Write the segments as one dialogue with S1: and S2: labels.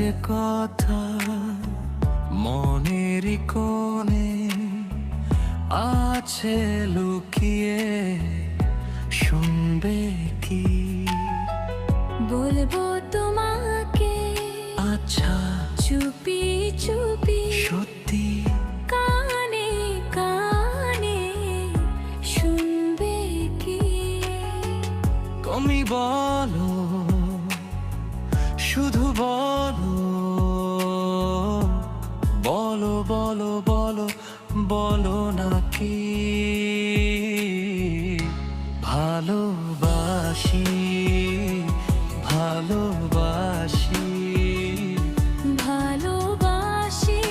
S1: যে কথা মনেরই কোণে আছে লুকিয়ে, শুনবে কি?
S2: বলবো তোমাকে
S1: আচ্ছা
S2: চুপি চুপি,
S1: সত্যি
S2: কানে কানে, শুনবে কি?
S1: তুমি বলো, শুধু বলো, বলো বলো বলো বলো নাকি ভালোবাসি, ভালোবাসি,
S2: ভালোবাসি,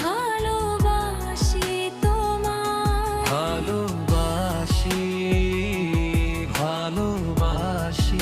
S2: ভালোবাসি তোমায়।
S1: ভালোবাসি, ভালোবাসি।